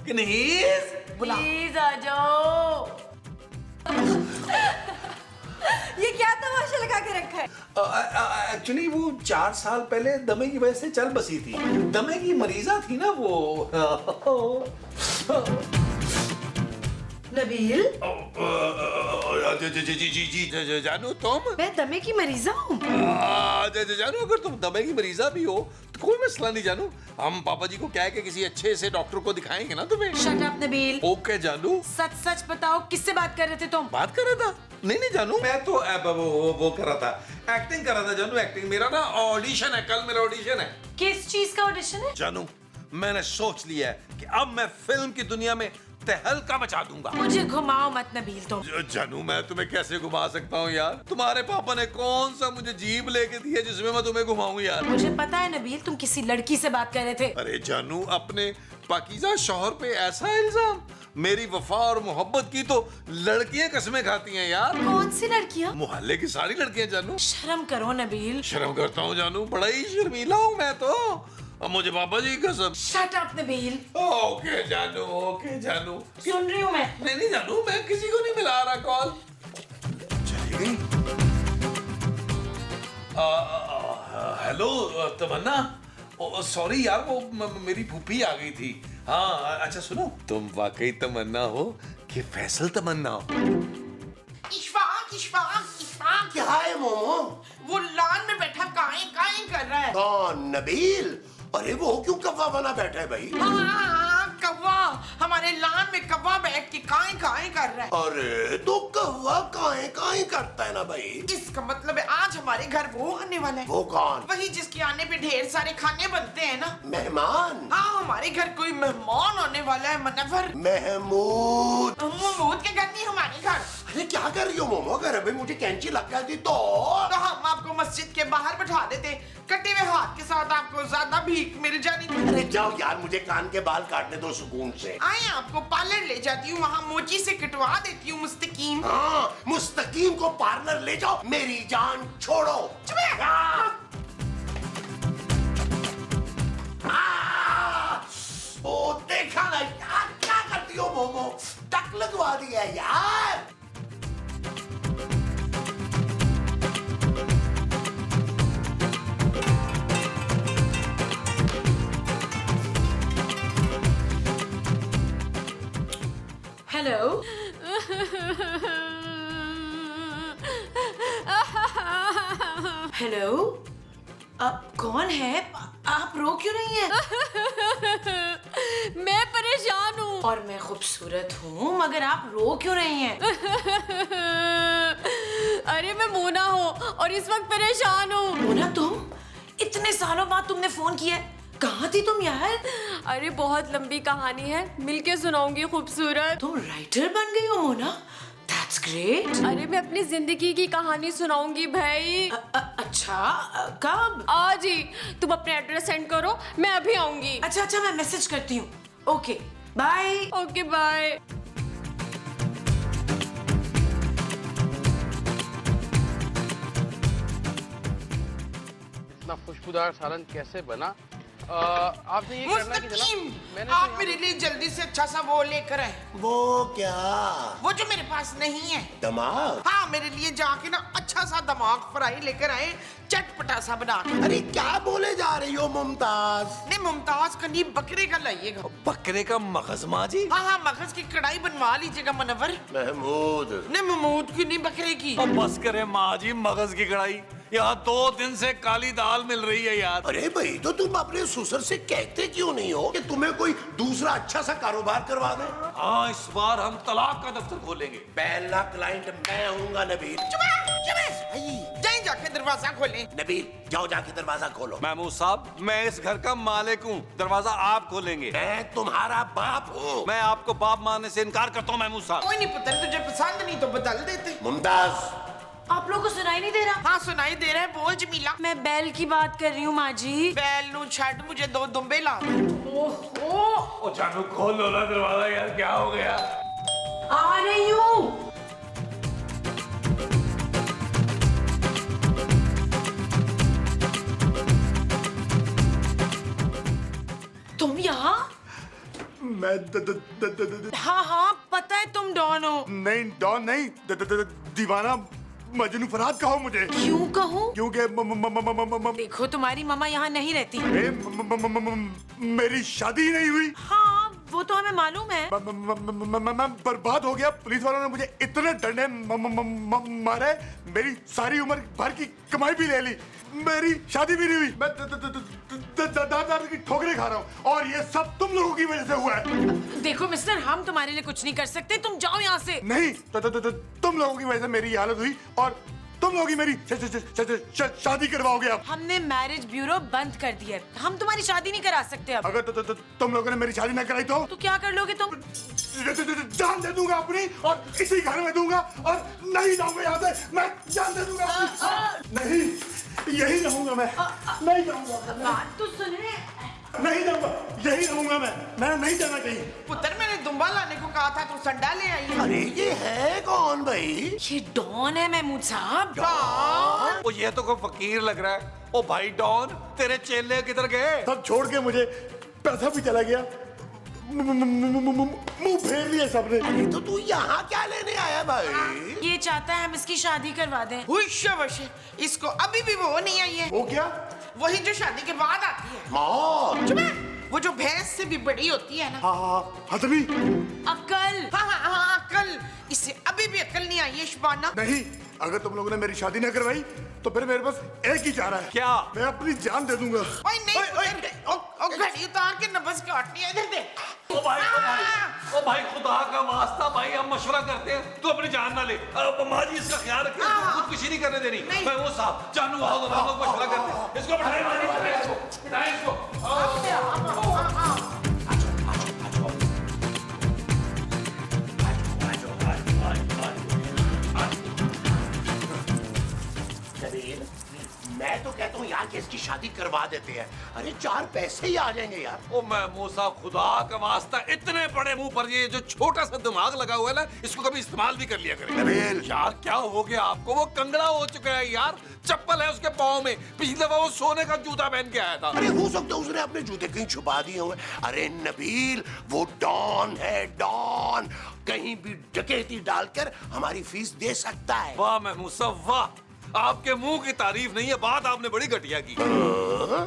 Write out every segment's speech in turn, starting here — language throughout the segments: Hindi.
कनीज बुला। प्लीज आ जाओ। ये क्या तमाशा लगा के रखा है? एक्चुअली वो 4 साल पहले दमे की वजह से चल बसी थी। दमे की मरीजा थी ना वो। नबील, जी जानू तुम। मैं दमे की मरीजा हूँ। जानू अगर तुम दमे की मरीजा भी हो तो कोई मसला नहीं जानू। हम पापा जी को क्या है कि किसी अच्छे से डॉक्टर को दिखाएंगे ना तुम्हें। Shut up Nabeel. ओके जानू। सच सच बताओ, किससे बात कर रहे थे तुम? बात कर रहा था? नहीं जानू, मैं तो वो कर रहा था, एक्टिंग कर रहा था जानू। एक्टिंग मेरा ना ऑडिशन है, कल मेरा ऑडिशन है। किस चीज का ऑडिशन है? जानू मैंने सोच लिया है कि अब मैं फिल्म की दुनिया में तहलका मचा दूंगा। मुझे घुमाओ मत नबील तुम। जानू मैं तुम्हें कैसे घुमा सकता हूँ यार? तुम्हारे पापा ने कौन सा मुझे जीप लेके दी है जिसमें मैं तुम्हें घुमाऊं यार? मुझे पता है नबील, तुम किसी लड़की से बात कर रहे थे। अरे जानू, अपने पाकीज़ा शौहर पे ऐसा इल्जाम? मेरी वफा और मोहब्बत की तो लड़कियां कसमें खाती हैं यार। कौन सी लड़कियां? मोहल्ले की सारी लड़कियां जानू। शर्म करो नबील। शर्म करता हूँ जानू, बड़ा ही शर्मीला हूँ मैं तो। अब मुझे पापा जी की कसम। Shut up Nabeel. ओके जानू, ओके जानू। सुन रही हूँ मैं। नहीं जानू, मैं किसी को नहीं मिला रहा। कॉल चली गई। हेलो तमन्ना। सॉरी यार, वो मेरी फूफी आ गई थी। हाँ अच्छा सुनो, तुम वाकई तमन्ना हो कि फैसल तमन्ना हो? इशफाक इशफाक इशफाक, क्या है मोमो? वो लान में बैठा काएं काएं कर रहा है। कौन? नबील? अरे वो क्यों कव्वा बना बैठा है भाई? हाँ, कौवा। हमारे लान में कौवा बैठ के काएं काएं कर रहा है। अरे तो कव्वा काहे काहे करता है ना भाई। इसका मतलब है आज हमारे घर वो आने वाला है। वो कौन? वही जिसके आने पे ढेर सारे खाने बनते हैं ना। मेहमान? हाँ, हमारे घर कोई मेहमान आने वाला है। मनवर। महमूद? महमूद के घर नहीं, हमारे घर। अरे क्या कर रही हो मोमो? अगर अभी मुझे कैंची लग जाती तो हम आपको मस्जिद के बाहर बैठा देते, कटे हुए हाथ के साथ आपको ज्यादा भीख मिल जानी थी। अरे जाओ यार, मुझे कान के बाल काटने दो सुकून से। आए आपको पार्लर ले जाती हूँ, वहाँ मोची से कटवा देती हूँ मुस्तकीम। हाँ, मुस्तकीम को पार्लर ले जाओ, मेरी जान छोड़ो। ओ देखा ना यार, क्या करती हो मोमो? टक लगवा दिया यार। हेलो। हेलो, अब कौन है? आप रो क्यों रही हैं? मैं परेशान हूँ। और मैं खूबसूरत हूँ, मगर आप रो क्यों रही हैं? अरे मैं मोना हूँ और इस वक्त परेशान हूँ। मोना, तुम? इतने सालों बाद तुमने फोन किया है। कहाँ थी तुम यार? अरे बहुत लंबी कहानी है, मिलके सुनाऊंगी खूबसूरत। तुम राइटर बन गई हो मोना? That's great। अरे मैं अपनी जिंदगी की कहानी सुनाऊंगी भाई। अच्छा, कब? आज ही। तुम अपने एड्रेस सेंड करो, मैं अभी आऊंगी। अच्छा, मैं मैसेज करती हूँ। Okay bye. Okay bye. इतना खुशबूदार सालन कैसे बना? आपने ये करना कि मुस्तकीम, मैंने आप मेरे लिए जल्दी से अच्छा सा वो लेकर आए। वो क्या? वो जो मेरे पास नहीं है। दमाग? हाँ, मेरे लिए जाके ना अच्छा सा दमाग फ्राई लेकर आए, चटपटा सा बना के। अरे क्या बोले जा रही हो मुमताज? नहीं, मुमताज का नहीं, बकरे का लाइएगा। बकरे का मगज माँ जी? हाँ, मगज की कढ़ाई बनवा लीजिएगा मनवर। महमूद? नहीं, महमूद की नहीं, बकरे की। अब बस करे माँ जी, मगज की कढ़ाई। यहाँ 2 दिन से काली दाल मिल रही है यार। अरे भाई, तो तुम अपने ससुर से कहते क्यों नहीं हो कि तुम्हें कोई दूसरा अच्छा सा कारोबार करवा दे? हाँ, इस बार हम तलाक का दफ्तर खोलेंगे। पहला क्लाइंट मैं हूँगा नबील। जाए जाके दरवाजा खोलें। नबील जाओ, जाके दरवाजा खोलो। महमूद साहब, मैं इस घर का मालिक हूँ, दरवाजा आप खोलेंगे। मैं तुम्हारा बाप हूँ। मैं आपको बाप मानने से इनकार करता हूँ महमूद साहब। कोई नहीं पुत्र, तुझे पसंद नहीं तो बदल देते। मुमताज? आप लोगों को सुनाई नहीं दे रहा? हाँ, सुनाई दे रहा है, बोल जमीला। मैं बैल की बात कर रही हूँ माँ जी। बैल नू छड़, मुझे 2 दुम्बे ला। ओ जानू, खोल लो ना दरवाजा यार, क्या हो गया? आ रही हूँ। तुम यहाँ? मैं हाँ हाँ पता है तुम डॉन हो। नहीं डॉन नहीं, दीवाना मजनू फरहाद कहो मुझे। क्यों कहूँ? क्योंकि देखो तुम्हारी मम्मा यहाँ नहीं रहती। मेरी शादी ही नहीं हुई। हाँ वो तो हमें मालूम है। मैं बर्बाद हो गया। पुलिस वालों ने मुझे इतने डंडे मारे, मेरी सारी उम्र भर की कमाई भी ले ली, मेरी शादी भी नहीं हुई। मैं दादा की ठोकरें खा रहा हूँ और ये सब तुम लोगों की वजह से हुआ है। देखो मिस्टर, हम तुम्हारे लिए कुछ नहीं कर सकते, तुम जाओ यहाँ से। नहीं, तुम लोगों की वजह से मेरी हालत हुई और तुम लोग ही मेरी शादी करवाओगे अब। हमने मैरिज ब्यूरो बंद कर दिया है, हम तुम्हारी शादी नहीं करा सकते अब। अगर तुम लोगों ने मेरी शादी ना कराई तो क्या कर लोगे तुम? जान दे दूंगा अपनी और इसी घर में दूंगा और नहीं जाऊंगा यहाँ से। मैं जान दे दूंगा। नहीं, यही रहूंगा मैं, नहीं जाऊंगा। बात तो सुने। नहीं जाऊंगा, यही रहूंगा मैं नहीं जाना कहीं। पुत्र मैंने दुम्बा लाने को कहा था, तू संडा ले आई है। अरे ये है कौन भाई? ये डॉन है महमूद साहब। ओ ये तो कोई फकीर लग रहा है। ओ भाई डॉन, तेरे चेले किधर गए? सब छोड़ के मुझे पैसा भी चला गया, मुंह फेर लिया सबने। अरे तो तू यहाँ क्या लेने आया भाई? ये चाहता है हम इसकी शादी करवा दें। हुश, इसको अभी भी वो नहीं आई है। वो क्या? वही जो शादी के बाद आती है। मौत। चुप है। वो जो भैंस से भी बड़ी होती है ना। हाँ हथबी। अक्ल। हाँ अकल। इसे अभी भी अकल नहीं आई है शबाना। नहीं, अगर तुम लोगों ने मेरी शादी ना करवाई तो फिर मेरे पास एक ही चारा है। क्या? मैं अपनी जान दे दूंगा। ओए नहीं पुत्र, ओ घड़ी उतार के नब्ज काटनी है, इधर दे। ओ भाई खुदा का वास्ता भाई, हम मशवरा करते हैं, तू अपनी जान ना ले। माँ जी इसका ख्याल रखे, खुदकुशी नहीं करने देनी। मैं वो साहब जानू आओ, हम लोग मशवरा करते हैं। इसको बिठाएं, बिठाएं इसको। मैं तो कहता हूँ यार कि इसकी शादी करवा देते हैं। अरे 4 पैसे ही आ जाएंगे यार। ओ मैं मूसा खुदा का वास्ता, इतने बड़े मुंह पर ये जो छोटा सा दिमाग लगा हुआ है ना, इसको कभी इस्तेमाल भी कर लिया करें। यार क्या हो गया आपको? वो कंगड़ा हो चुका है यार, चप्पल है उसके पाँव में। पिछली दफा वो सोने का जूता पहन के आया था। अरे हो सकता है उसने अपने जूते कहीं छुपा दिए होंगे। अरे नबील, वो डॉन है, डॉन। कहीं भी डकैती डालकर हमारी फीस दे सकता है। वाह मैं मूसा वाह, आपके मुंह की तारीफ नहीं है, बात आपने बड़ी घटिया की।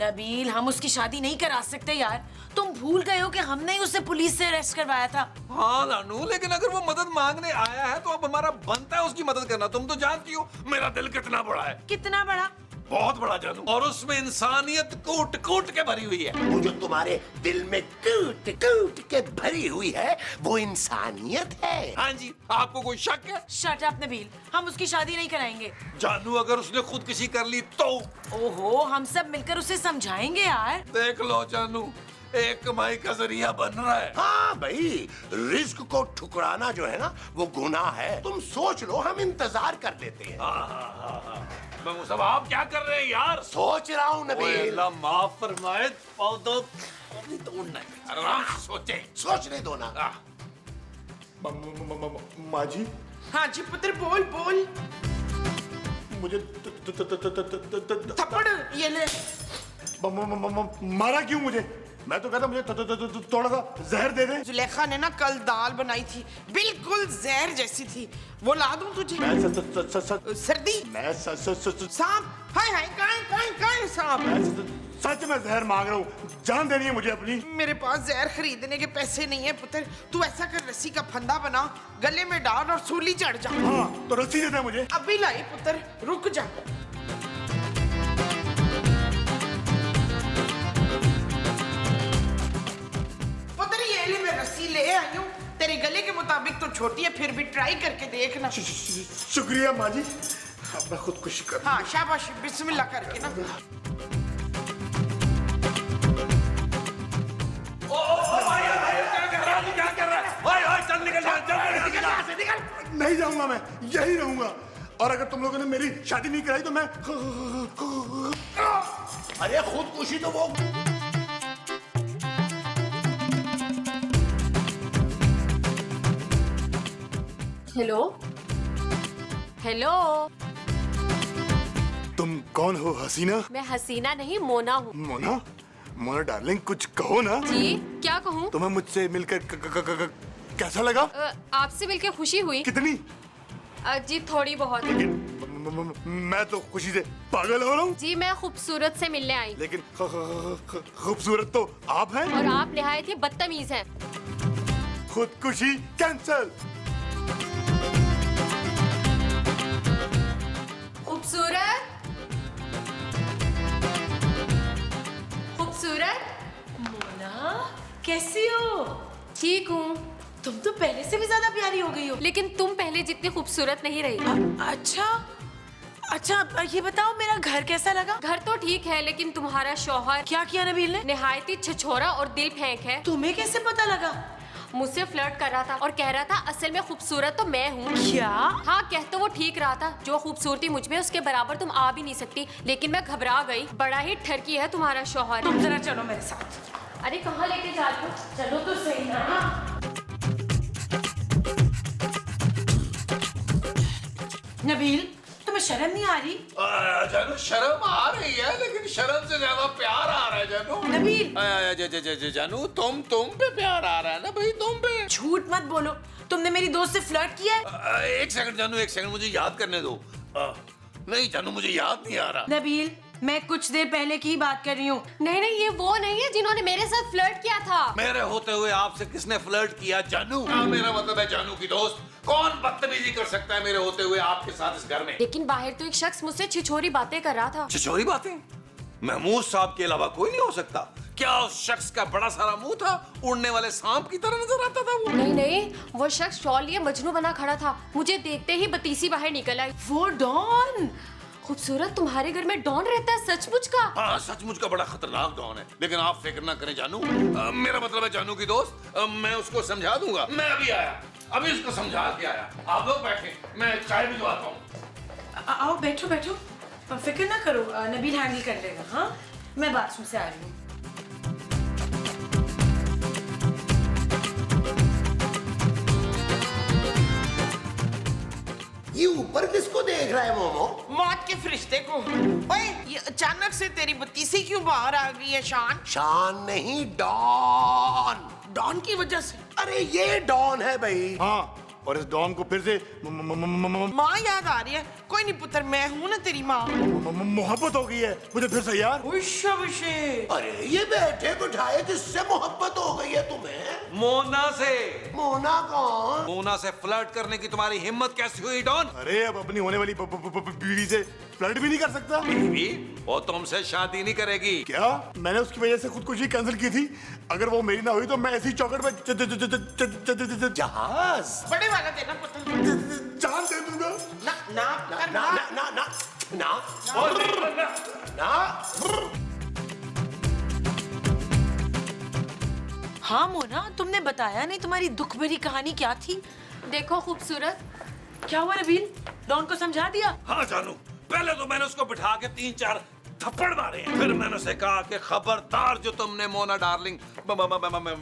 नबील, हम उसकी शादी नहीं करा सकते यार। तुम भूल गए हो कि हमने ही उसे पुलिस से अरेस्ट करवाया था। हाँ नानू, लेकिन अगर वो मदद मांगने आया है तो अब हमारा बनता है उसकी मदद करना। तुम तो जानती हो मेरा दिल कितना बड़ा है। कितना बड़ा? बहुत बड़ा जानू, और उसमें इंसानियत कूट कूट के भरी हुई है। वो जो तुम्हारे दिल में कूट कूट के भरी हुई है, वो इंसानियत है। हाँ जी, आपको कोई शक है? शट अप नबील, हम उसकी शादी नहीं कराएंगे। जानू अगर उसने खुदकुशी कर ली तो? ओहो, हम सब मिलकर उसे समझाएंगे यार। देख लो जानू, एक कमाई का जरिया बन रहा है। हाँ भाई, रिस्क को ठुकराना जो है ना, वो गुनाह है। तुम सोच लो, हम इंतजार कर लेते हैं। हाँ। सब आप क्या कर रहे हैं यार? सोच रहा हूँ नबील। अल्लाह माफ फरमाए, पौधों तोड़ना है। आराम से सोचे। सोचने दो ना। माँ जी। हाँ जी पुत्र, बोल बोल। मुझे थप्पड़ ये ले। मारा क्यों मुझे? मैं तो कहता मुझे थोड़ा सा जहर दे दे। जुलेखा ने ना कल दाल बनाई थी, बिल्कुल जहर जैसी थी। वो ला दूं तुझे? मैं सर्दी? मैं सांप? हाय हाय, काहे सांप? सच में जहर मांग रहा हूँ, जान देनी है मुझे अपनी। मेरे पास जहर खरीदने के पैसे नहीं है पुत्र। तू ऐसा कर, रस्सी का फंदा बना, गले में डाल और सूली चढ़ जा। हाँ तो रस्सी दे दे मुझे। अभी लाई पुत्र, रुक जा। पुत्र ये ले, मैं रस्सी ले आई हूँ। तेरे गले के मुताबिक तो छोटी है, फिर भी ट्राई करके देखना। शुक्रिया माँ जी, अब मैं खुदकुशी कर। हाँ शाबाश, बिस्मिल्लाह करके ना। क्या कर रहा है? चल निकल। नहीं जाऊंगा, मैं यही रहूंगा। और अगर तुम लोगों ने मेरी शादी नहीं कराई तो मैं। अरे खुदकुशी तो वो। हेलो हेलो, तुम कौन हो हसीना? मैं हसीना नहीं, मोना हूँ। मोना? मोना डार्लिंग कुछ कहो ना। जी क्या कहूँ? तुम्हें मुझसे मिलकर कैसा लगा? आपसे मिलकर खुशी हुई। कितनी? जी थोड़ी बहुत। लेकिन मैं तो खुशी से पागल हो रहा हूँ। जी मैं खूबसूरत से मिलने आई। लेकिन खूबसूरत तो आप हैं। और आप निहायत ही बदतमीज हैं। खुदकुशी कैंसल। खूबसूरत, खूबसूरत। मोना कैसी हो? ठीक हूँ, तुम तो पहले से भी ज्यादा प्यारी हो गई हो। लेकिन तुम पहले जितनी खूबसूरत नहीं रही। अच्छा अच्छा, ये बताओ मेरा घर कैसा लगा? घर तो ठीक है, लेकिन तुम्हारा शौहर क्या किया नबील ने? निहायत ही छछोरा और दिल फेंक है। तुम्हें कैसे पता लगा? मुझसे फ्लर्ट कर रहा था और कह रहा था असल में खूबसूरत तो मैं हूँ। क्या? हाँ, कह तो वो ठीक रहा था। जो खूबसूरती मुझ में उसके बराबर तुम आ भी नहीं सकती। लेकिन मैं घबरा गई। बड़ा ही ठरकी है तुम्हारा शौहर। तुम जरा चलो मेरे साथ। अरे कहाँ लेके जा रही हो? चलो तो सही ना। नबील तुम्हें शर्म नहीं आ रही? जानू शर्म आ रही है, लेकिन शर्म से ज्यादा प्यार आ रहा है जानू। नबील जानू तुम पे प्यार आ रहा है ना भाई, तुम पे। झूठ मत बोलो, तुमने मेरी दोस्त से फ्लर्ट किया है? एक सेकंड जानू, एक सेकंड मुझे याद करने दो। नहीं जानू मुझे याद नहीं आ रहा। नबील मैं कुछ देर पहले की ही बात कर रही हूँ। नहीं नहीं, ये वो नहीं है जिन्होंने मेरे साथ फ्लर्ट किया था। मेरे होते हुए आपसे किसने फ्लर्ट किया जानू? मेरा मतलब है जानू की दोस्त। कौन बदतमीजी कर सकता है मेरे होते हुए आपके साथ इस घर में? लेकिन बाहर तो एक शख्स मुझसे छिछोरी बातें कर रहा था। छिछोरी बातें? महमूद साहब के अलावा कोई नहीं हो सकता। क्या उस शख्स का बड़ा सारा मुंह था? उड़ने वाले सांप की तरह नजर आता था वो। नहीं नहीं, वो शख्स शॉल लिए मजनू बना खड़ा था। मुझे देखते ही बतीसी बाहर निकल आई। वो डॉन। खूबसूरत, तुम्हारे घर में डॉन रहता है सचमुच का? हाँ सचमुच का बड़ा खतरनाक डॉन है। लेकिन आप फिक्र ना करें जानू, मेरा मतलब है जानू की दोस्त। मैं उसको समझा दूंगा। मैं अभी आया, अभी उसको समझा के आया। आप लोग बैठे, मैं चाय भिजवाता हूँ। आओ बैठो बैठो, फिक्र ना करो, नबील हैंडल कर लेगा। हाँ मैं बाथरूम से आ रही हूँ। ये ऊपर किसको देख रहा है मोमो? मौत के फरिश्ते को। ओए ये अचानक से तेरी बत्तीसी क्यों बाहर आ गई है शान? शान नहीं, डॉन। डॉन की वजह से? अरे ये डॉन है भाई। हाँ, और इस डॉन को फिर से माँ याद आ रही है। कोई नहीं पुत्र, मैं हूँ ना तेरी माँ। मोहब्बत हो गई है मुझे फिर से यार। अरे ये बैठे बिठाए किससे मोहब्बत हो गई है तुम्हें? मोना से। मोना कौन? मोना से फ्लर्ट करने की तुम्हारी हिम्मत कैसी हुई डॉन? अरे अब अपनी होने वाली बीवी से फ्लर्ट भी नहीं कर सकता। बीवी? वो तुमसे शादी नहीं करेगी। क्या? मैंने उसकी वजह से खुदकुशी कैंसिल की थी। अगर वो मेरी ना हुई तो मैं ऐसी चौकट में जहाज बड़े वाला देना पुत्र। जान दे दूंगा। ना ना ना ना ना ना ना ना ना। हाँ मोना, तुमने बताया नहीं तुम्हारी दुख भरी कहानी क्या थी? देखो खूबसूरत, क्या हुआ नबील? डॉन को समझा दिया? हाँ जानू, पहले तो मैंने उसको बिठा के 3-4 थप्पड़ मारे हैं। फिर मैंने उसे कहा कि खबरदार जो तुमने मोना डार्लिंग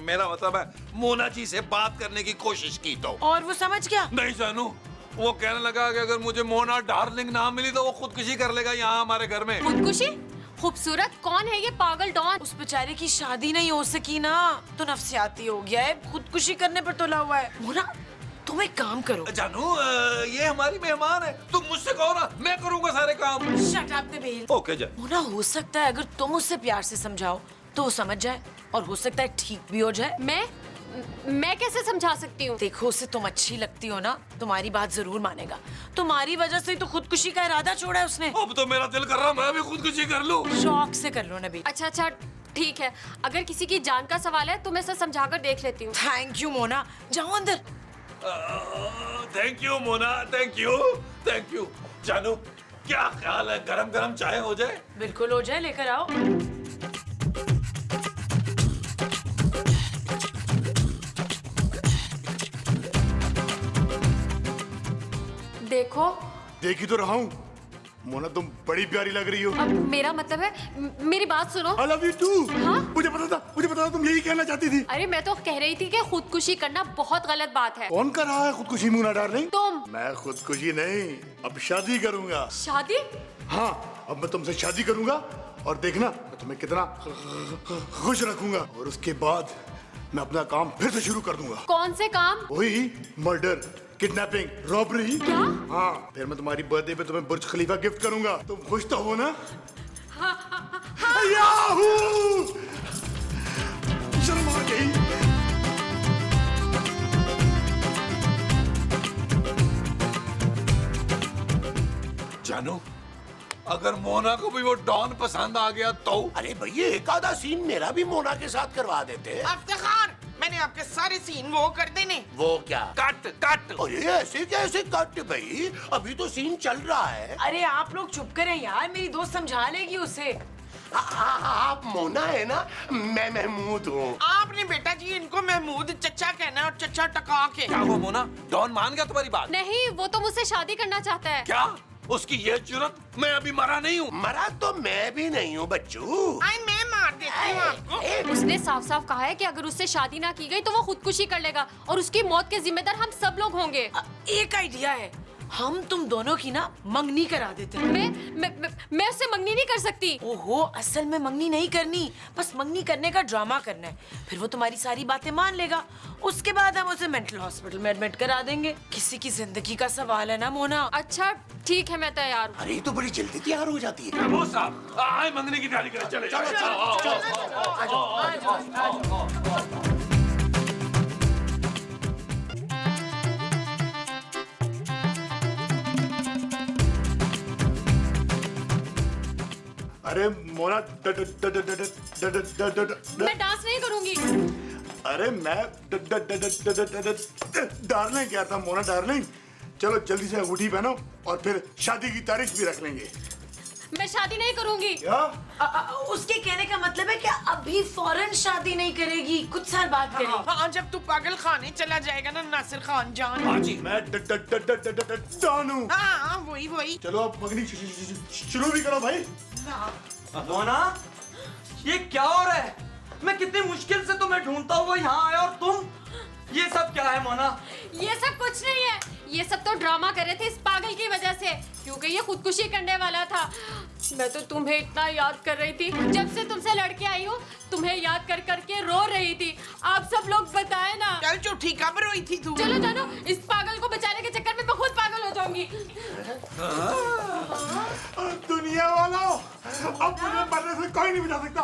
मेरा मतलब है मोना जी से बात करने की कोशिश की तो। और वो समझ गया? नहीं जानू, वो कहने लगा कि अगर मुझे मोना डार्लिंग ना मिली तो वो खुदकुशी कर लेगा यहाँ हमारे घर में। खुदकुशी? खूबसूरत, कौन है ये पागल डॉन? उस बेचारे की शादी नहीं हो सकी ना, तो नफसियाती हो गया है, खुदकुशी करने पर तुला हुआ है। मोना तुम एक काम करो। जानू ये हमारी मेहमान है, तुम मुझसे कहो ना, मैं करूंगा सारे काम। Shut up Nabeel. ओके जा। मोना हो सकता है अगर तुम उससे प्यार से समझाओ तो वो समझ जाए, और हो सकता है ठीक भी हो जाए। मैं कैसे समझा सकती हूँ? देखो उसे तुम अच्छी लगती हो ना, तुम्हारी बात जरूर मानेगा। तुम्हारी वजह से ही तो खुदकुशी का इरादा छोड़ा है उसने। अब तो मेरा दिल कर रहा मैं भी खुदकुशी कर लूं। शौक से कर लो नबील। अच्छा अच्छा ठीक है, अगर किसी की जान का सवाल है तो मैं इसे समझाकर देख लेती हूँ। थैंक यू मोना, जाओ अंदर। Thank you Mona, thank you thank you. जानू क्या ख्याल है, गरम गरम चाय हो जाए? बिल्कुल हो जाए, लेकर आओ। देखो, देखी तो रहा हूँ मोना, तुम बड़ी प्यारी लग रही हो। अब मेरा मतलब है, मेरी बात सुनो। I love you too। हाँ? मुझे पता था तुम यही कहना चाहती थी। अरे मैं तो कह रही थी कि खुदकुशी करना बहुत गलत बात है। कौन कर रहा है खुदकुशी मोना डार्लिंग? तुम। मैं खुदकुशी नहीं, अब शादी करूंगा। शादी? हाँ, अब मैं तुमसे शादी करूंगा और देखना मैं तुम्हें कितना खुश रखूंगा। और उसके बाद मैं अपना काम फिर से शुरू कर दूंगा। कौन से काम? वही मर्डर, किडनैपिंग, रॉबरी। क्या? हाँ, फिर मैं तुम्हारी बर्थडे पे तुम्हें बुर्ज खलीफा गिफ्ट करूंगा। तुम खुश तो हो ना? याहू! शर्म आ गई। जानू, अगर मोना को भी वो डॉन पसंद आ गया तो? अरे भैया एक आधा सीन मेरा भी मोना के साथ करवा देते। इफ्तिखार, मैंने आपके सारे सीन वो कर देने। वो क्या? Cut cut. अरे ऐसे कैसे कट भाई, अभी तो सीन चल रहा है। अरे आप लोग चुप करें यार, मेरी दोस्त समझा लेगी उसे। आप मोना है ना, मैं महमूद हूँ। आपने बेटा जी इनको महमूद चचा कहना है और चचा टका के। क्या हुआ मोना, डॉन मान गया तुम्हारी बात? नहीं, वो तो मुझसे शादी करना चाहता है। क्या? उसकी ये जुर्रत? मैं अभी मरा नहीं हूँ। मरा तो मैं भी नहीं हूँ बच्चू। आई मैं मार देती हूँ आपको। उसने साफ साफ कहा है कि अगर उससे शादी ना की गई तो वो खुदकुशी कर लेगा और उसकी मौत के जिम्मेदार हम सब लोग होंगे। एक आइडिया है, हम तुम दोनों की ना मंगनी करा देते हैं। मैं उससे मंगनी नहीं कर सकती। ओहो, असल में मंगनी नहीं करनी, बस मंगनी करने का ड्रामा करना है। फिर वो तुम्हारी सारी बातें मान लेगा। उसके बाद हम उसे मेंटल हॉस्पिटल में एडमिट करा देंगे। किसी की जिंदगी का सवाल है ना मोना। अच्छा ठीक है, मैं तैयार हूँ। अरे ये तो बड़ी जल्दी तैयार हो जाती है। वो साहब आए मंगनी की तैयारी करें। चले अरे मोना मैं डांस नहीं करूंगी। अरे मैं डार्लिंग क्या था मोना डार्लिंग। चलो जल्दी से अंगूठी पहनो और फिर शादी की तारीख भी रख लेंगे। मैं शादी नहीं करूंगी। क्या? उसके कहने का मतलब है कि अभी फौरन शादी नहीं करेगी, कुछ साल बाद करेगी। हाँ, जब तू पागल खाने चला जाएगा ना नासिर खान जान। हाँ जी। मैं डॉन हूँ। हाँ वही। चलो अब मंगनी शुरू भी करो भाई। मोना, ये क्या हो रहा है? मैं कितनी मुश्किल से तुम्हें ढूंढता हुआ यहाँ आया और तुम? ये सब क्या है मोना? ये सब कुछ नहीं है, ये सब तो ड्रामा कर रहे थे इस पागल की वजह से, क्योंकि ये खुदकुशी करने वाला था। मैं तो तुम्हें इतना याद कर रही थी, जब से तुमसे लड़के आई हूँ तुम्हें याद कर करके रो रही थी। आप सब लोग बताए ना। चल झूठी कब रोई थी तू? चलो जानो, इस पागल को बचाने के चक्कर में मैं खुद पागल हो जाऊंगी। दुनिया वालों, अब मुझे मरने से कोई नहीं बचा सकता।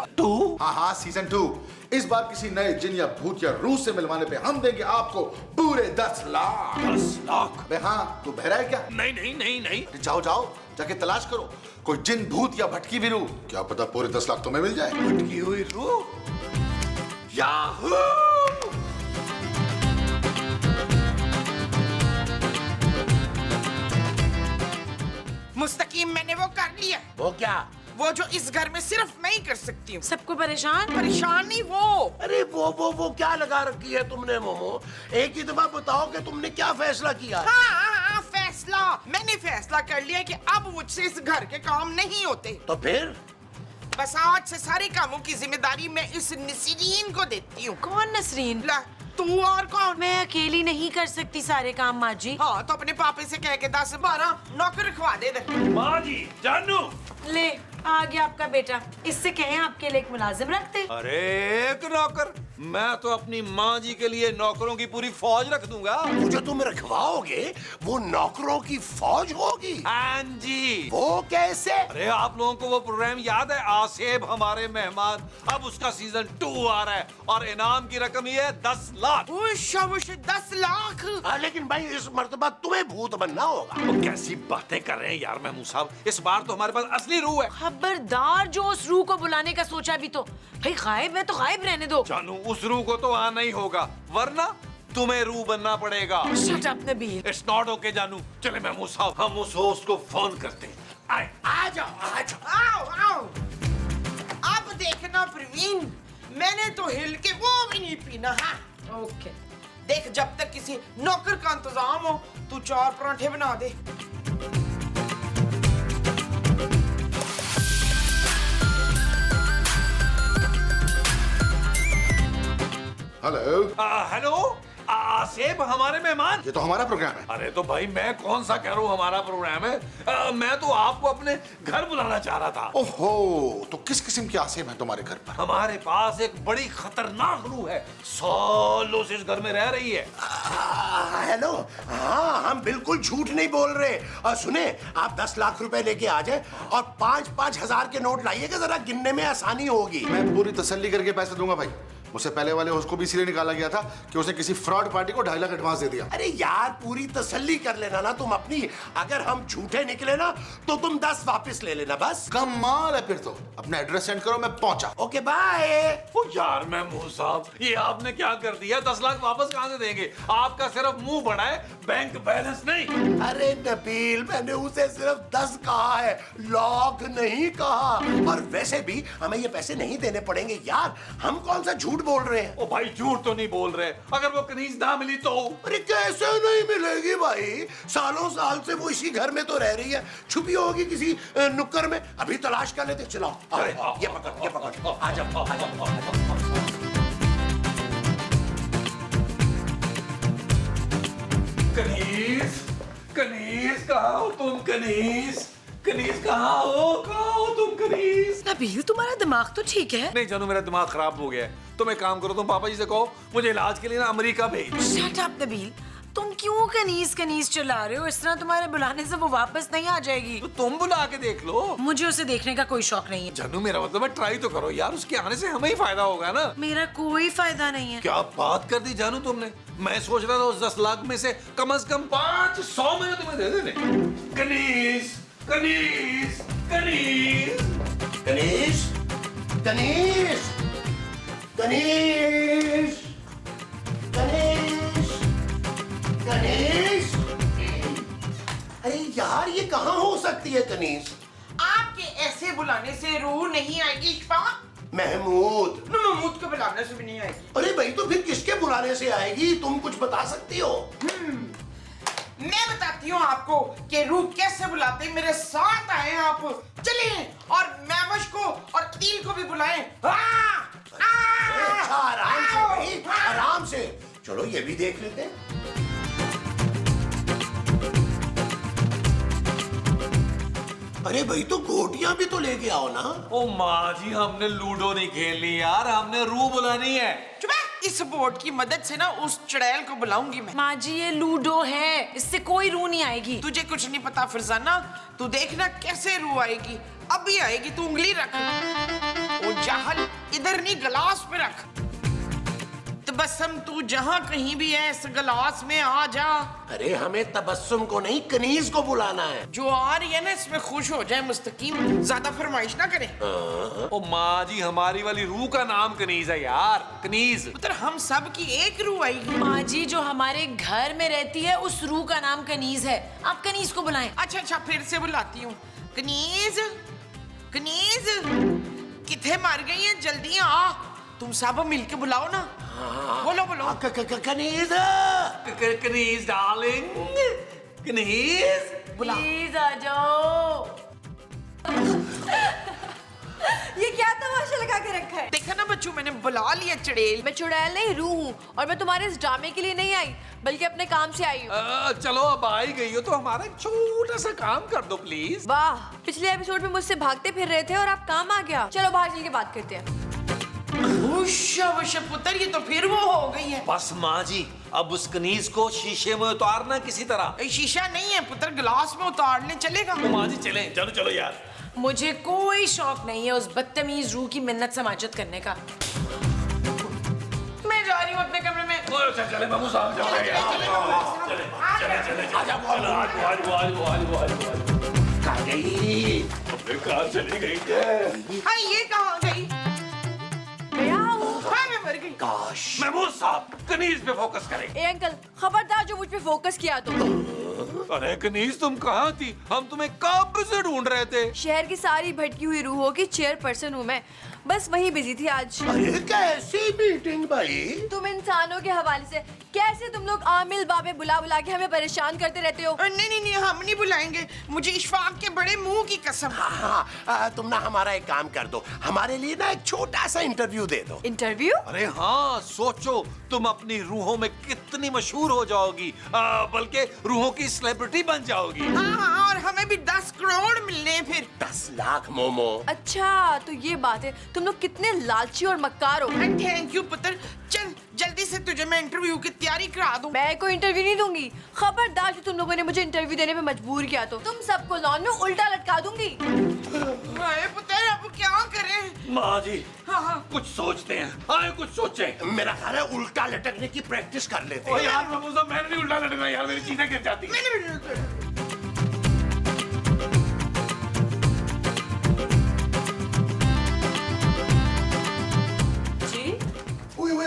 हाँ सीजन 2 इस बार किसी नए जिन या भूत या रूह से मिलवाने पे हम देंगे आपको पूरे 10 लाख। 10 लाख? बे हाँ, तू बहरा है क्या? नहीं नहीं नहीं नहीं। जाओ जाओ, जाके तलाश करो कोई जिन भूत या भटकी हुई रूह, क्या पता पूरे 10 लाख तुम्हें मिल जाए। भटकी हुई रूह? याहू! मुस्तकीम मैंने वो कर लिया। वो क्या? वो जो इस घर में सिर्फ मैं ही कर सकती हूँ। सबको परेशान। परेशान नहीं वो। अरे वो क्या लगा रखी है तुमने मोमो? एक ही दफा बताओ कि तुमने क्या फैसला किया। हाँ, फैसला मैंने फैसला कर लिया कि अब मुझसे इस घर के काम नहीं होते। तो फिर? बस आज से सारे कामों की जिम्मेदारी मैं इस नसरीन को देती हूँ। कौन नसरीन? ला, तू और कौन? मैं अकेली नहीं कर सकती सारे काम माँ जी। हाँ तो अपने पापे से कह के 10-12 नौकर रखवा दे। माँ जी, जानू। ले आ गया आपका बेटा, इससे कहें आपके लिए एक मुलाजिम रखते। अरे एक नौकर? मैं तो अपनी माँ जी के लिए नौकरों की पूरी फौज रख दूंगा। वो जो तुम रखवाओगे वो नौकरों की फौज होगी? हाँ जी। वो कैसे? अरे आप लोगों को वो प्रोग्राम याद है, आसेब हमारे मेहमान? अब उसका सीजन 2 आ रहा है और इनाम की रकम ये है 10 लाख। 10 लाख। लेकिन भाई इस मर्तबा तुम्हें भूत बनना होगा। वो कैसी बातें कर रहे हैं यार महमूद साहब, इस बार तो हमारे पास असली रूह है। खबरदार, जो उस रूह को बुलाने का सोचा भी तो भाई गायब है तो गायब रहने दो। जानू, उस रूह को तो आना ही होगा, वरना तुम्हें रूह बनना पड़ेगा। Shut up Nabeel. It's not okay जानू। चले महमूद साहब, हम उस होस्ट को फोन करते हैं। आए। आ जाओ। आओ। अब देखना प्रवीण, मैंने तो हिल के वो भी नहीं पीना। हाँ ओके। देख, जब तक किसी नौकर का इंतजाम हो तू 4 पराठे बना दे। हेलो। हेलो, सेब हमारे मेहमान। ये तो हमारा प्रोग्राम है। अरे तो भाई मैं कौन सा कह रहा हूँ हमारा प्रोग्राम है, मैं तो आपको अपने घर बुलाना चाह रहा था। ओहो, तो किस किस्म की आसेम है तुम्हारे घर पर? हमारे पास एक बड़ी खतरनाक रूह है, सालों से इस घर में रह रही है। हेलो, हाँ हम बिल्कुल झूठ नहीं बोल रहे। सुने, आप 10 लाख रुपए लेके आ जाए और 5-5 हजार के नोट लाइएगा, जरा गिनने में आसानी होगी। मैं पूरी तसल्ली करके पैसे दूंगा भाई। मुझसे पहले वाले उसको भी इसीलिए निकाला गया था कि उसने किसी फ्रॉड पार्टी को 2.5 लाख एडवांस दे दिया। अरे यार, पूरी तसल्ली कर लेना ना तुम अपनी। अगर हम झूठे निकले ना तो तुम 10 वापस ले लेना बस। कमाल है फिर तो। अपना एड्रेस सेंड करो, मैं पहुंचा। Okay bye. ओ यार महमूद साहब, ये आपने क्या कर दिया? 10 लाख वापस कहाँ से देंगे? आपका सिर्फ मुंह बड़ा है, बैंक बैलेंस नहीं। अरे नबील, मैंने उसे सिर्फ 10 कहा है, लाख नहीं कहा। और वैसे भी हमें ये पैसे नहीं देने पड़ेंगे यार, हम कौन सा झूठ बोल रहे हैं। ओ भाई झूठ तो नहीं बोल रहे, अगर वो कनीज ना मिली तो? अरे कैसे नहीं मिलेगी भाई, सालों साल से वो इसी घर में तो रह रही है, छुपी होगी किसी नुक्कड़ में। अभी तलाश कर लेते, चलो। ये पकड़, आ जाओ। कनीज कहाँ हो तुम? कनीज कहाँ हो तुम? कनीज नबील, तुम्हारा दिमाग तो ठीक है? नहीं जानू, मेरा दिमाग खराब हो गया है। तुम एक काम करो, तुम पापा जी से कहो मुझे इलाज के लिए ना अमेरिका भेज। शट अप नबील, तुम क्यों कनीज चिल्ला रहे हो? इस तरह तुम्हारे बुलाने से वो वापस नहीं आ जाएगी। तो तुम बुला के देख लो। मुझे उसे देखने का कोई शौक नहीं है। जानू, मेरा मतलब है ट्राई तो करो यार, उसके आने से हमें ही फायदा होगा ना। मेरा कोई फायदा नहीं है। क्या बात कर दी जानू तुमने? मैं सोच रहा था उस 10 लाख में से कम 500 मैंने तुम्हें दे देने। कनीज कनीज कनीज गणेश, गणेश, गणेश, गणेश, गणेश। अरे यार, ये कहाँ हो सकती है गणेश? आपके ऐसे बुलाने से रूह नहीं आएगी इशफाक। महमूद। महमूद को बुलाने से भी नहीं आएगी। अरे भाई, तो फिर किसके बुलाने से आएगी? तुम कुछ बता सकती हो? मैं बताती हूँ आपको कि रूह कैसे बुलाते हैं। मेरे साथ आए आप, चलिए, और मैवश को और तील को भी बुलाएं। अच्छा, आराम से भाई, आराम से। चलो ये भी देख लेते हैं। अरे भाई, तो गोटियां भी तो लेके आओ ना। ओ माँ जी, हमने लूडो नहीं खेलनी यार, हमने रूह बुलानी है। चुप है। इस बोर्ड की मदद से ना उस चुड़ैल को बुलाऊंगी मैं। माँ जी, ये लूडो है, इससे कोई रूह नहीं आएगी। तुझे कुछ नहीं पता फरजाना, तू देखना कैसे रूह आएगी। अभी आएगी, तू उंगली रख। ओ जाहल, इधर नहीं, गिलास पे रख। तबस्सुम, तू जहाँ कहीं भी है इस गिलास में आ जा। अरे हमें तबस्सुम को नहीं, कनीज को बुलाना है। जो आ रही है ना, इसमें खुश हो जाए मुस्तकीम, ज्यादा फरमाइश ना करे। ओ माँ जी, हमारी वाली रूह का नाम कनीज है यार, कनीज। पुत्र, हम सब की एक रूह आएगी। माँ जी, जो हमारे घर में रहती है उस रूह का नाम कनीज है। आप कनीज को बुलाएं। अच्छा, फिर से बुलाती हूँ। कनीज, कनीज, किथे मर गई है? जल्दी आ, तुम सब मिलके बुलाओ ना। बोलो कनीज, कनीज डार्लिंग, कनीज प्लीज आ जाओ। ये क्या तमाशा लगा के रखा है? देखा ना बच्चों, मैंने बुला लिया चुड़ैल। मैं चुड़ैल नहीं, रूह हूँ, और मैं तुम्हारे इस ड्रामे के लिए नहीं आई, बल्कि अपने काम से आई हूँ। चलो, अब आई गई हो तो हमारा एक छोटा सा काम कर दो प्लीज। वाह, पिछले एपिसोड में मुझसे भागते फिर रहे थे और आप काम आ गया। चलो बाहर चल के बात करते हैं। पुत्र, ये तो फिर वो हो गई है। बस माँ जी, अब उस कनीज को शीशे में उतारना किसी तरह। शीशा नहीं है पुत्र, गिलास में उतारने चलेगा। तो माँ जी चले, चलो चलो यार। मुझे कोई शौक नहीं है उस बदतमीज रूह की मिन्नत समाजत करने का। मैं जा रही हूँ अपने कमरे में। चले बाबू साहब, कहाँ गई? कार चली गई है। हाँ, ये कहाँ गई? हाँ, मैं मर गई। काश। महमूद साहब, कनीज पे फोकस करें। ए अंकल, खबरदार जो मुझ पे फोकस किया तो। अरे कनीज, तुम कहाँ थी? हम तुम्हें कब से ढूंढ रहे थे। शहर की सारी भटकी हुई रूहों की चेयरपर्सन हूँ मैं। बस वही बिजी थी आज। अरे कैसी मीटिंग भाई? तुम इंसानों के हवाले से कैसे तुम लोग आमिल बाबे बुला बुला के हमें परेशान करते रहते हो। नहीं हम नहीं बुलाएंगे, मुझे इशफाक के बड़े मुंह की कसम। हाँ, तुम ना हमारा एक काम कर दो, हमारे लिए ना एक छोटा सा इंटरव्यू दे दो। इंटरव्यू? अरे हाँ, सोचो तुम अपनी रूहों में कितनी मशहूर हो जाओगी, बल्कि रूहों की सेलिब्रिटी बन जाओगी। हाँ, और हमें भी 10 करोड़ मिलने हैं फिर। 10 लाख मोमो। अच्छा तो ये बात है, तुम लोग कितने लालची और मक्कार हो। थैंक यू पुत्र, चल जल्दी से तुझे मैं इंटरव्यू की तैयारी करा दूं। मैं कोई इंटरव्यू नहीं दूंगी, खबरदार जो तुम लोगों ने मुझे इंटरव्यू देने पे मजबूर किया तो तुम सबको लॉन में उल्टा लटका दूंगी। अरे पुत्र अब क्या करें? माँ जी, हाँ। कुछ सोचते हैं, आए कुछ सोचे। मेरा ख्याल है उल्टा लटकने की प्रैक्टिस कर लेते ओ हैं। यार महमूद साहब, मैंने नहीं उल्टा लटकना यार, मेरी चीजें गिर जाती हैं।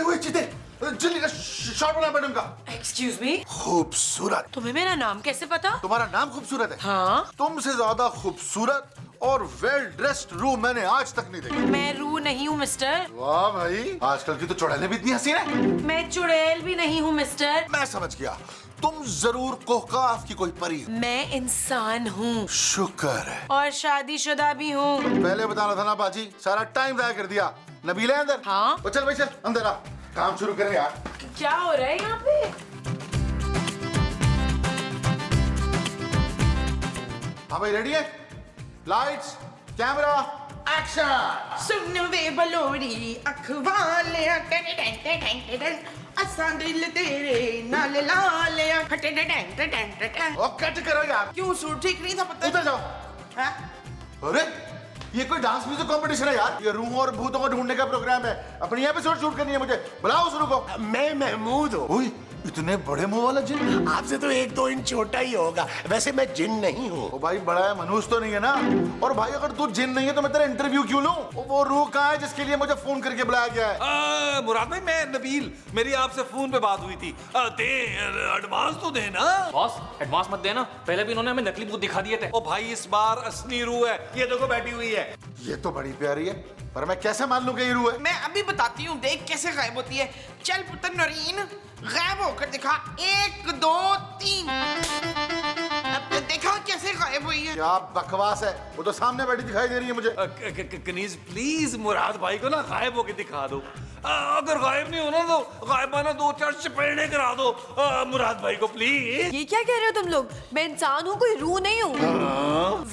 ओए चिते, जल्दी का शॉट बना मैडम का। एक्सक्यूज मी, खूबसूरत। तुम्हें मेरा नाम कैसे पता? तुम्हारा नाम खूबसूरत है। हाँ, तुमसे ज्यादा खूबसूरत और वेल ड्रेस्ड रू मैंने आज तक नहीं देखी। मैं रू नहीं हूँ मिस्टर। वाह भाई, आजकल की तो चुड़ैलें भी इतनी हसीन है। मैं चुड़ैल भी नहीं हूँ मिस्टर। मैं समझ गया, तुम जरूर कोहकाफ की कोई परी हो। मैं इंसान हूँ शुक्र है। और शादीशुदा भी हूँ। पहले बताना था ना बाजी, सारा टाइम जाया कर दिया। नबील है अंदर? हाँ। तो चल भाई चल अंदर आ, काम शुरू करें यार। क्या हो रहा है यहाँ पे? हाँ भाई रेडी है? Lights, camera, action. सुन वे बलोरी अखवाले असा दिल तेरे नाल लाले ओ कट करो यार। क्यों सूट ठीक नहीं था पुत्र? उधर जाओ। हाँ? अरे ये कोई डांस म्यूजिक कंपटीशन है यार, ये रूह और भूतों को ढूंढने का प्रोग्राम है। अपनी एपिसोड शूट करनी है मुझे, बुलाओ शुरू को। मैं महमूद हूँ। ओए इतने बड़े मुंह वाला जिन। आपसे तो 1-2 इंच छोटा ही होगा, वैसे मैं जिन नहीं हूँ। ओ भाई बड़ा है, मनुष्य तो नहीं है ना। और भाई अगर तू जिन नहीं है तो मैं तेरा इंटरव्यू क्यों लूं? वो रूह कहाँ है जिसके लिए मुझे फोन करके बुलाया गया है? मुराद भाई, मैं नबील, मेरी आपसे फोन पे बात हुई थी। दे एडवांस तो दे ना। बॉस एडवांस मत देना, पहले भी इन्होंने हमें नकली भूत दिखा दिए थे। ओ भाई, इस बार असली रूह है, ये देखो बैठी हुई है। ये तो बड़ी प्यारी है, पर मैं कैसे मान लूं कि ये रूह है? मैं अभी बताती हूँ, देख कैसे गायब होती है। चल पुत्र नरीन, गायब होकर दिखा। 1 2 3। अब देखा कैसे गायब हुई है? क्या बकवास है, वो तो सामने बैठी दिखाई दे रही है मुझे। कनीज प्लीज मुराद भाई को ना गायब होके दिखा दो। अगर गायब नहीं होना तो गायबाना 2-4 चपेड़े करा दो मुराद भाई को प्लीज। ये क्या कह रहे हो तुम लोग? मैं इंसान हूँ, कोई रूह नहीं हूँ।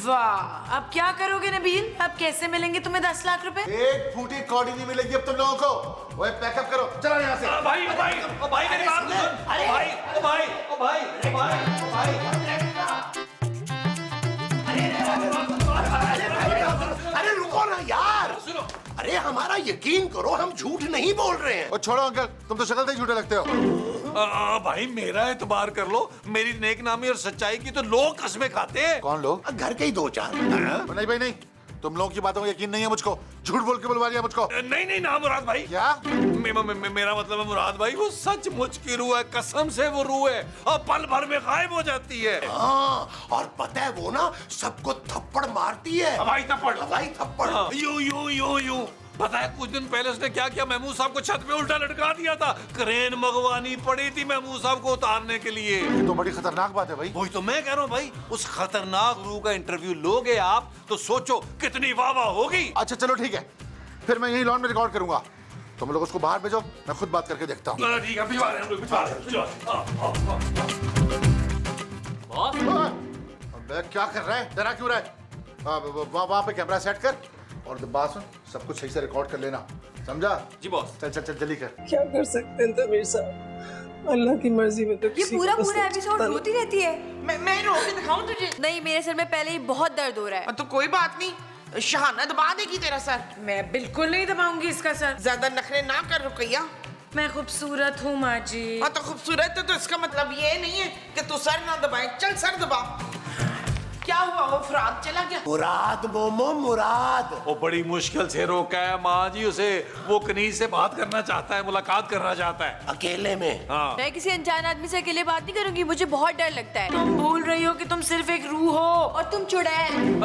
वाह, अब क्या करोगे नबील? अब कैसे मिलेंगे तुम्हें 10 लाख रुपए? एक फूटी कौड़ी नहीं मिलेगी अब तुम लोगों को। वो पैकअप करो, चलो यहाँ से। भाई भाई भाई मेरी बात सुन। भाई भाई भाई भाई अरे रुको ना यार, सुनो। अरे हमारा यकीन करो, हम झूठ नहीं बोल रहे हैं। और छोड़ो अंकल, तुम तो शक्ल से ही झूठे लगते हो। भाई मेरा एतबार कर लो, मेरी नेक नामी और सच्चाई की तो लोग कसमें खाते हैं। कौन लोग? घर के ही 2-4। नहीं भाई नहीं, तुम लोगों की बातों में यकीन नहीं है मुझको। झूठ बोल के बुलवा लिया मुझको। नहीं ना मुराद भाई। क्या? मेरा मतलब है मुराद भाई, वो सचमुच की रूह है, कसम से वो रूह है, और पल भर में गायब हो जाती है। हाँ, और पता है वो ना सबको थप्पड़ मारती है। हवाई थप्पड़। हवाई थप्पड़। यूं पता है कुछ दिन पहले उसने क्या किया? महमूद साहब को छत पे उल्टा लटका दिया था। क्रेन मंगवानी पड़ी थी महमूद साहब को उतारने के लिए। ये तो बड़ी खतरनाक बात है भाई। वही तो मैं कह रहा हूँ भाई, उस खतरनाक रूह का इंटरव्यू लोगे आप तो सोचो कितनी वाह होगी। अच्छा चलो ठीक है, फिर मैं यही लॉन में रिकॉर्ड करूंगा। तुम लोग उसको बाहर भेजो, मैं खुद बात करके देखता हूँ। ठीक है, भिजवा रहे हैं, भिजवा रहे हैं। बॉस अबे क्या कर रहा है, डरा क्यों रहा है? वहाँ पे कैमरा सेट कर और बात सुन, सब कुछ सही से रिकॉर्ड कर लेना, समझा? जी बॉस। चल चल चल जल्दी कर। क्या कर सकते हैं तमीर साहब, अल्लाह की मर्जी में तो ये किसी पूरा को पूरा एपिसोड रोती रहती है। मैं रो के दिखाऊं तुझे? नहीं, मेरे सर में पहले ही बहुत दर्द हो रहा है। तो कोई बात नहीं, शहाना दबा देगी तेरा सर। मैं बिल्कुल नहीं दबाऊंगी इसका सर। ज्यादा नखरे ना कर रुकैया। मैं खूबसूरत हूँ माँ जी। हाँ तो खूबसूरत है तो इसका मतलब ये नहीं है कि तू सर ना दबाए। चल सर दबा। क्या हुआ वो फराद चला गया? मुराद मोमो मुराद। वो बड़ी मुश्किल से रोका है माँ जी उसे। वो कनीज से बात करना चाहता है, मुलाकात करना चाहता है अकेले में। हाँ। मैं किसी अनजान आदमी से अकेले बात नहीं करूंगी, मुझे बहुत डर लगता है। तुम भूल रही हो कि तुम सिर्फ एक रूह हो। और तुम चुड़ैल।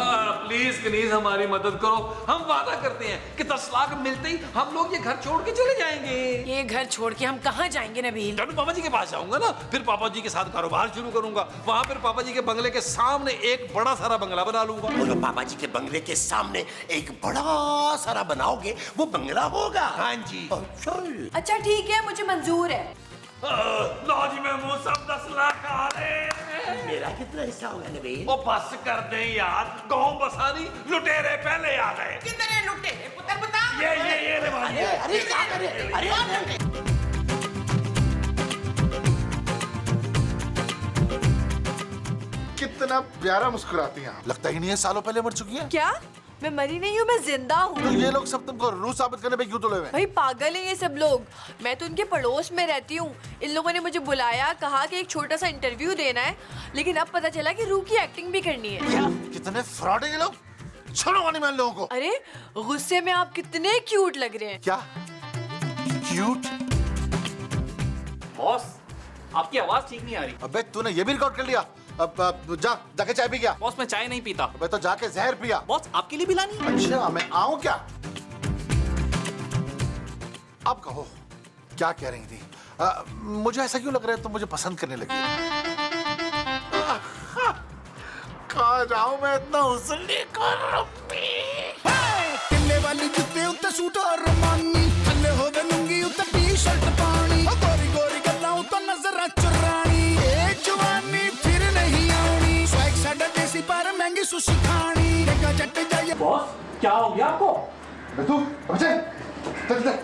प्लीज कनीज हमारी मदद करो। हम वादा करते हैं कि 10 लाख मिलते ही हम लोग ये घर छोड़ के चले जाएंगे। ये घर छोड़ के हम कहाँ जाएंगे नबील? जानू पापा जी के पास जाऊंगा ना, फिर पापा जी के साथ कारोबार शुरू करूंगा। वहां फिर पापा जी के बंगले के सामने एक बड़ा सारा बंगला बना लूंगा। बोलो पापा जी के बंगले के सामने एक बड़ा सारा बनाओगे, वो बंगला होगा। हाँ जी। अच्छा ठीक है, मुझे मंजूर है। लो जी मैं वो सब 10 लाख आ रहे। मेरा कितना हिस्सा होगा नबील? वो बस कर दे यार, गाँव बसानी लुटेरे पहले आ गए। किधर है लुटेरे? पुत्र बता। ये ले भाई। अरे क्या करे? अरे कितना प्यारा मुस्कुराती हैं आप। लगता ही नहीं है सालों पहले मर चुकी हैं। क्या? मैं मरी नहीं हूँ, मैं जिंदा हूँ। तो ये लोग सब तुमको रूह साबित करने पे क्यों तुले हुए हैं? भाई पागल है ये सब लोग। मैं तो उनके पड़ोस में रहती हूँ। इन लोगों ने मुझे बुलाया, कहा कि एक छोटा सा इंटरव्यू देना है, लेकिन अब पता चला कि रूह की एक्टिंग भी करनी है। क्या? कितने फ्रॉड है ये लोग। छोड़ो वाली मैं लोगों को। अरे गुस्से में आप कितने क्यूट लग रहे हैं। क्या क्यूट? बॉस आपकी आवाज ठीक नहीं आ रही। अबे तूने ये भी रिकॉर्ड कर लिया? अब जाके चाय पी गया। बॉस मैं चाय नहीं पीता। अबे तो जाके जहर पिया। बॉस आपके लिए भी लानी है? अच्छा मैं आऊं क्या? अब कहो क्या कह रही थी? मुझे ऐसा क्यों लग रहा है तुम मुझे पसंद करने लगी? कहाँ जाऊं मैं इतना हुस्न लेकर? किले वाली जुत्ते उत्ते सूट और रमानी, थल्ले होवे लुंगी उत्ते टी-शर्ट पानी, गोरी गोरी गल्लां उत्ते नजर चुरानी, ए जवानी फिर नहीं आनी, स्वैग साडा देसी पर महंगी सुशी खानी, देखा जट जाए। बॉस क्या हो गया आपको? तू बचे चल चल।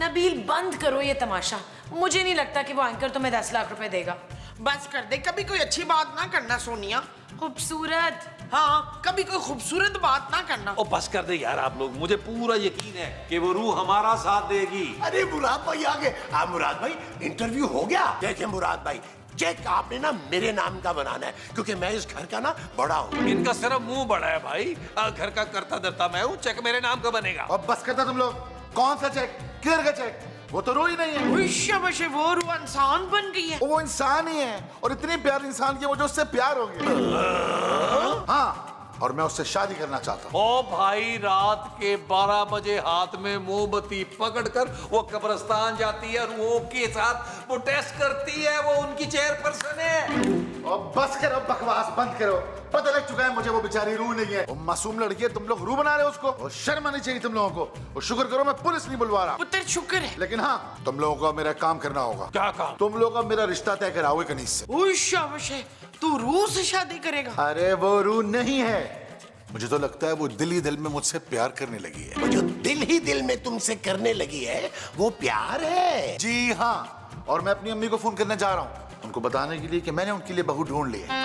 नबील बंद करो ये तमाशा। मुझे नहीं लगता कि वो एंकर तुम्हें 10 लाख रुपए देगा। बस कर दे, कभी कोई अच्छी बात ना करना सोनिया। खूबसूरत। हाँ कभी कोई खूबसूरत बात ना करना। ओ बस कर दे यार आप लोग। मुझे पूरा यकीन है कि वो रूह हमारा साथ देगी। अरे मुराद भाई आ गए। हाँ मुराद भाई इंटरव्यू हो गया। देखे मुराद भाई चेक आपने ना मेरे नाम का बनाना है, क्योंकि मैं इस घर का ना बड़ा हूँ। इनका सिर्फ मुंह बड़ा है भाई। घर का करता धरता मैं हूँ। चेक मेरे नाम का बनेगा। अब बस करता तुम लोग। कौन सा चेक? किधर का चेक? वो तो रूह ही नहीं है। शाबाश, वो रूह इंसान बन गई है। वो इंसान ही है और इतनी प्यारी इंसान की मुझे उससे प्यार हो गया। हाँ और मैं उससे शादी करना चाहता हूँ। ओ भाई रात के 12 बजे हाथ में मोमबत्ती पकड़कर वो कब्रिस्तान जाती है, रूहों के साथ वो टेस्ट करती है। वो उनकी चेयरपर्सन है। और बस करो बकवास बंद करो। पता लग चुका है मुझे वो बेचारी रूह नहीं है। वो मासूम लड़की है, तुम लोग रूह बना रहे हो उसको। और शर्म आनी चाहिए तुम लोगों को। और शुक्र करो मैं पुलिस नहीं बुलवा रहा। पुत्र शुक्र है। लेकिन हाँ तुम लोगों को मेरा काम करना होगा। क्या काम? तुम लोग अब मेरा रिश्ता तय कराओगे कनीज से। शाबाश, तू रूह से शादी करेगा? अरे वो रूह नहीं है। मुझे तो लगता है वो दिल ही दिल में मुझसे प्यार करने लगी है। वो जो दिल ही दिल में तुमसे करने लगी है वो प्यार है। जी हाँ। और मैं अपनी अम्मी को फोन करने जा रहा हूँ उनको बताने के लिए कि मैंने उनके लिए बहू ढूंढ ली है।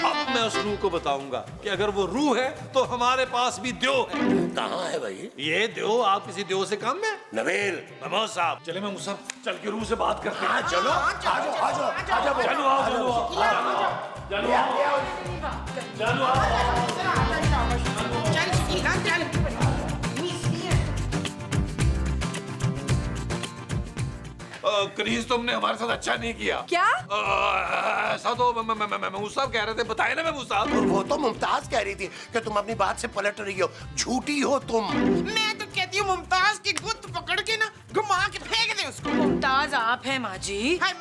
अब मैं उस रूह को बताऊंगा कि अगर वो रूह है तो हमारे पास भी द्यो है। कहाँ है भाई? ये द्यो आप किसी द्यो से कम है? नवेल महमूद साहब चले मैं मुसर चल के रूह से बात करते हैं। हाँ चलो आजो आजो आजो चलो आओ चलो चल सकीना चल। कनीज तुमने हमारे साथ अच्छा नहीं किया। क्या? ऐसा तो महमूद साहब कह रहे थे। बताए ना महमूद साहब। और वो तो मुमताज कह रही थी कि तुम अपनी बात से पलट रही हो। झूठी हो तुम। मैं तो कहती हूँ मुमताज की गुत्त पकड़ के ना घुमा के फेंक दे उसको। मुमताज आप हैं माँ जी। हाय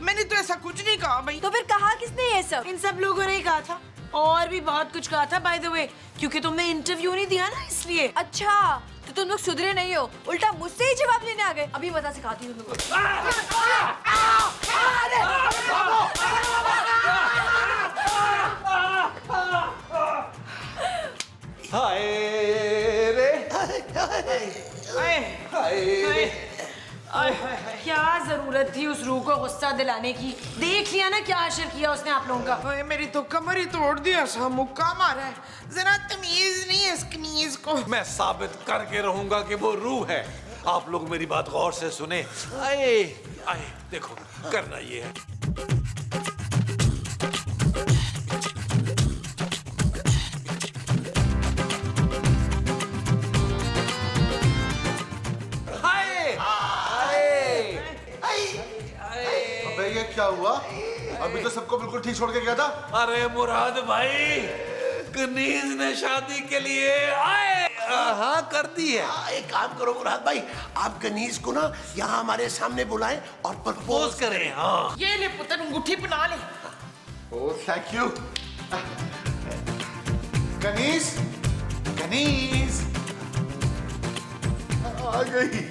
मैंने तो ऐसा कुछ नहीं कहा भाई। तो फिर कहा किसने ये सब? इन सब लोगों ने ही कहा था और भी बहुत कुछ कहा था बाय द वे, क्योंकि तुमने इंटरव्यू नहीं दिया ना इसलिए। अच्छा तो तुम लोग सुधरे नहीं हो, उल्टा मुझसे ही जवाब लेने आ गए। अभी मजा सिखाती हूँ तुम लोगों हाय रे हाय रे। क्या जरूरत थी उस रूह को गुस्सा दिलाने की? देख लिया ना क्या असर किया उसने आप लोगों का। ओए मेरी तो कमर ही तोड़ दिया, सा मुक्का मारा है। जरा तमीज नहीं है इस कनीज को। मैं साबित करके रहूंगा कि वो रूह है। आप लोग मेरी बात गौर से सुने। आए आए देखो, करना ये है। अबे ये क्या हुआ? अभी तो सबको बिल्कुल ठीक छोड़ के गया था। अरे मुराद भाई, कनीज ने शादी के लिए हाँ कर दी है। एक काम करो मुराद भाई, आप कनीज को ना यहाँ हमारे सामने बुलाएं और प्रपोज करें। हाँ ये ले पुत्र, अंगूठी बना ले। Oh thank you. कनीज, कनीज आ गई।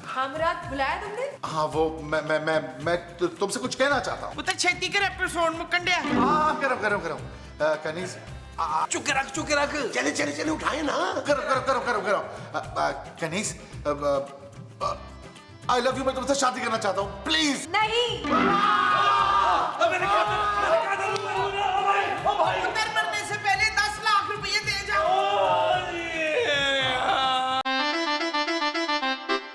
हाँ मुराद, बुलाया तुमने? हाँ वो मैं तुमसे कुछ कहना चाहता हूँ। पुत्र छेती कर एपिसोड मुकंडिया। हाँ करो कनीज चुके रख चले उठाए ना। करो कनीज आई लव यू, मैं तुमसे शादी करना चाहता हूँ प्लीज। नहीं